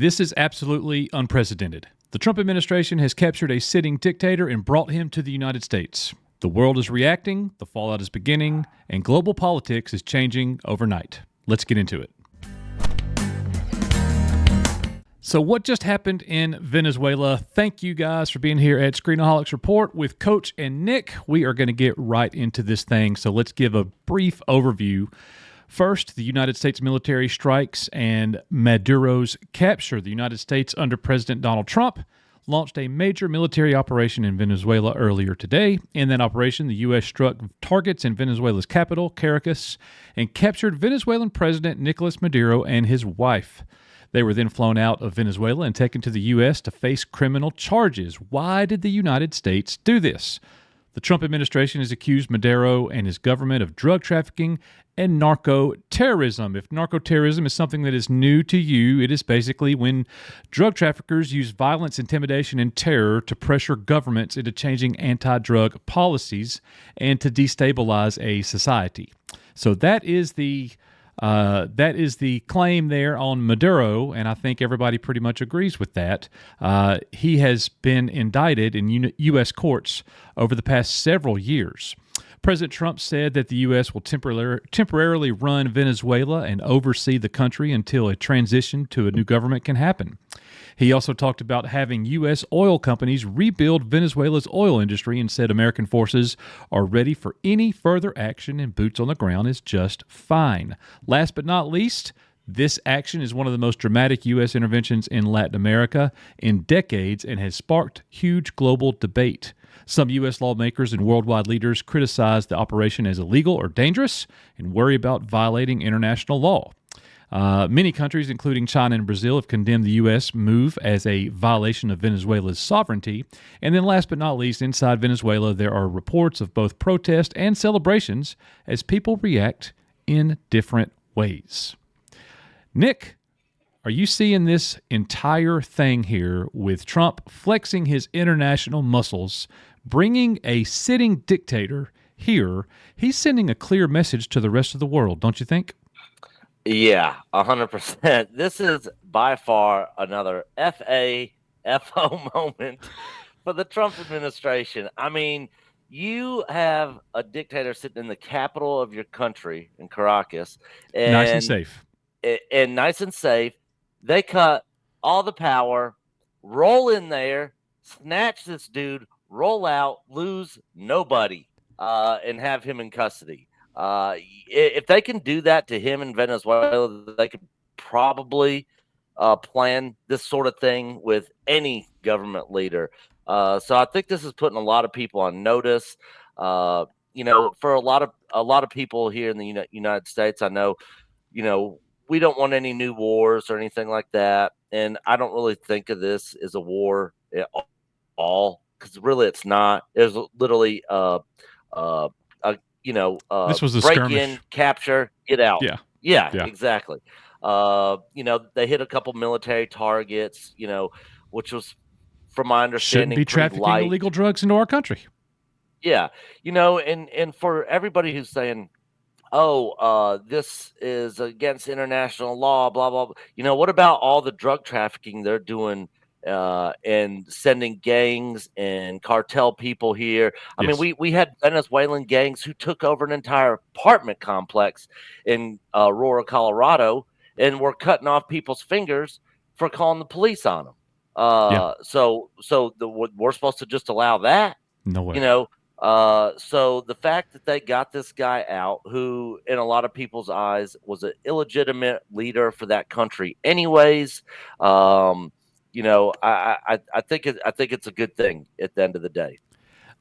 This is absolutely unprecedented. The Trump administration has captured a sitting dictator and brought him to the United States. The world is reacting, the fallout is beginning, and global politics is changing overnight. Let's get into it. So what just happened in Venezuela? Thank you guys for being here at Screenaholics Report with Coach and Nick. We are going to get right into this thing, so let's give a brief overview. First, the United States military strikes and Maduro's capture. The United States, under President Donald Trump, launched a major military operation in Venezuela earlier today. In that operation, the U.S. struck targets in Venezuela's capital, Caracas, and captured Venezuelan President Nicolás Maduro and his wife. They were then flown out of Venezuela and taken to the U.S. to face criminal charges. Why did the United States do this? The Trump administration has accused Maduro and his government of drug trafficking and narco-terrorism. If narco-terrorism is something that is new to you, it is basically when drug traffickers use violence, intimidation, and terror to pressure governments into changing anti-drug policies and to destabilize a society. So that is the claim there on Maduro, and I think everybody pretty much agrees with that. He has been indicted in U.S. courts over the past several years. President Trump said that the U.S. will temporarily run Venezuela and oversee the country until a transition to a new government can happen. He also talked about having U.S. oil companies rebuild Venezuela's oil industry and said American forces are ready for any further action and boots on the ground is just fine. Last but not least, this action is one of the most dramatic U.S. interventions in Latin America in decades and has sparked huge global debate. Some U.S. lawmakers and worldwide leaders criticize the operation as illegal or dangerous and worry about violating international law. Many countries, including China and Brazil, have condemned the U.S. move as a violation of Venezuela's sovereignty. And then last but not least, inside Venezuela, there are reports of both protest and celebrations as people react in different ways. Nick, are you seeing this entire thing here with Trump flexing his international muscles, bringing a sitting dictator here? He's sending a clear message to the rest of the world, don't you think? Yeah, 100%. This is by far another FO moment for the Trump administration. I mean, you have a dictator sitting in the capital of your country in Caracas, and nice and safe. And nice and safe. They cut all the power, roll in there, snatch this dude, roll out, lose nobody, and have him in custody. If they can do that to him in Venezuela, they could probably plan this sort of thing with any government leader. So I think this is putting a lot of people on notice. For a lot of people here in the United States, I know, we don't want any new wars or anything like that, and I don't really think of this as a war at all, because really it's not. It was literally this was a break skirmish. In, capture, get out. Yeah, exactly. They hit a couple military targets, which was, from my understanding, shouldn't be trafficking illegal drugs into our country. Yeah, and for everybody who's saying, this is against international law, blah, blah, blah. What about all the drug trafficking they're doing and sending gangs and cartel people here? I mean, we had Venezuelan gangs who took over an entire apartment complex in Aurora, Colorado, and were cutting off people's fingers for calling the police on them. So we're supposed to just allow that? No way. So the fact that they got this guy out, who in a lot of people's eyes was an illegitimate leader for that country anyways, I think it's a good thing at the end of the day.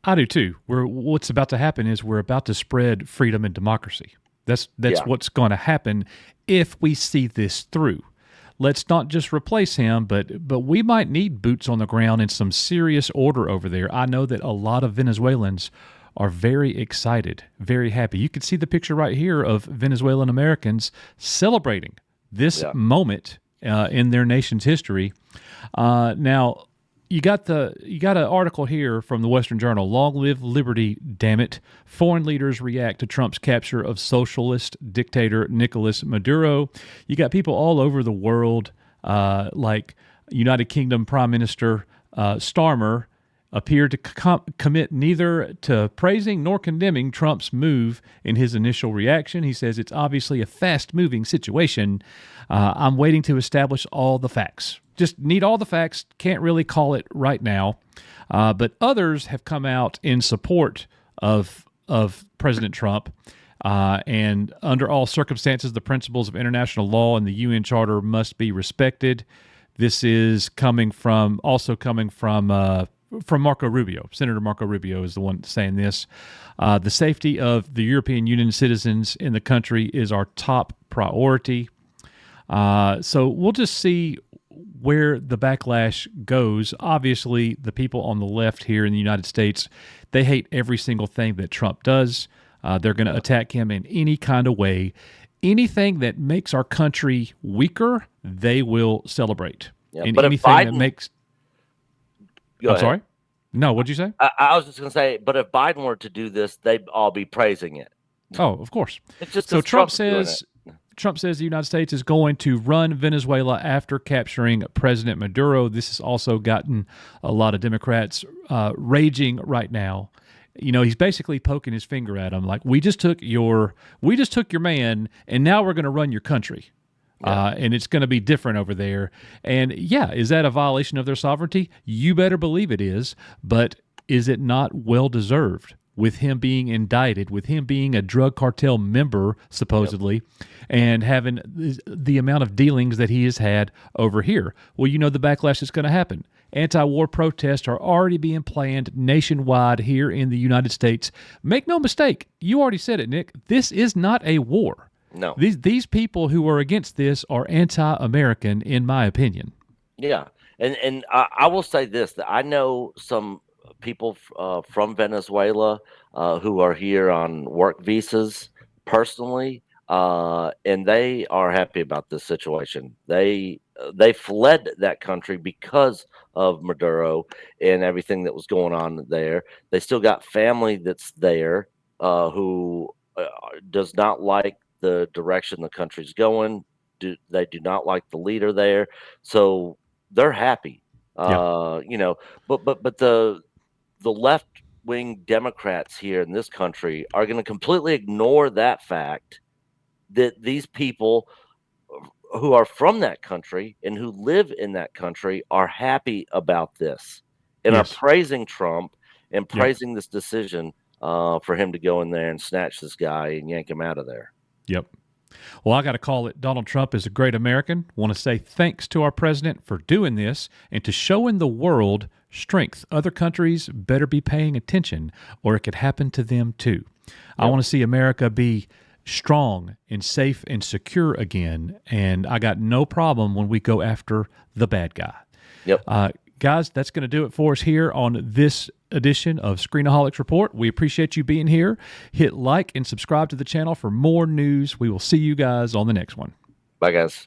I do too. What's about to happen is we're about to spread freedom and democracy. That's what's going to happen if we see this through. Let's not just replace him, but we might need boots on the ground and some serious order over there. I know that a lot of Venezuelans are very excited, very happy. You can see the picture right here of Venezuelan Americans celebrating this moment in their nation's history. Now, you got an article here from the Western Journal. Long live liberty, damn it. Foreign leaders react to Trump's capture of socialist dictator Nicolás Maduro. You got people all over the world like United Kingdom Prime Minister Starmer, appeared to commit neither to praising nor condemning Trump's move in his initial reaction. He says it's obviously a fast-moving situation. I'm waiting to establish all the facts. Just need all the facts. Can't really call it right now. But others have come out in support of President Trump. And under all circumstances, the principles of international law and the UN Charter must be respected. This is coming from Marco Rubio. Senator Marco Rubio is the one saying this. The safety of the European Union citizens in the country is our top priority. So we'll just see where the backlash goes. Obviously, the people on the left here in the United States, they hate every single thing that Trump does. They're going to attack him in any kind of way. Anything that makes our country weaker, they will celebrate. Yeah, and but anything if Biden, that makes... Go I'm ahead. sorry? No, what'd you say? I was just going to say, but if Biden were to do this, they'd all be praising it. Oh, of course. It's just So 'cause Trump's doing it. Trump says the United States is going to run Venezuela after capturing President Maduro. This has also gotten a lot of Democrats raging right now. You know, he's basically poking his finger at them, like, we just took your man, and now we're going to run your country. And it's going to be different over there. And yeah, is that a violation of their sovereignty? You better believe it is. But is it not well deserved with him being indicted, with him being a drug cartel member, supposedly, and having the amount of dealings that he has had over here? Well, you know the backlash that's going to happen. Anti-war protests are already being planned nationwide here in the United States. Make no mistake, you already said it, Nick. This is not a war. No. These people who are against this are anti-American, in my opinion. Yeah, and I will say this, that I know some people from Venezuela who are here on work visas personally, and they are happy about this situation. They fled that country because of Maduro and everything that was going on there. They still got family that's there who does not like the direction the country's going. They do not like the leader there, so they're happy. You know, but the left wing Democrats here in this country are going to completely ignore that fact that these people who are from that country and who live in that country are happy about this and are praising Trump and praising this decision for him to go in there and snatch this guy and yank him out of there. Yep. Well, I got to call it Donald Trump is a great American. Want to say thanks to our president for doing this and to showing the world strength. Other countries better be paying attention or it could happen to them too. I want to see America be strong and safe and secure again. And I got no problem when we go after the bad guy. Guys, that's going to do it for us here on this edition of Screenaholics Report. We appreciate you being here. Hit like and subscribe to the channel for more news. We will see you guys on the next one. Bye, guys.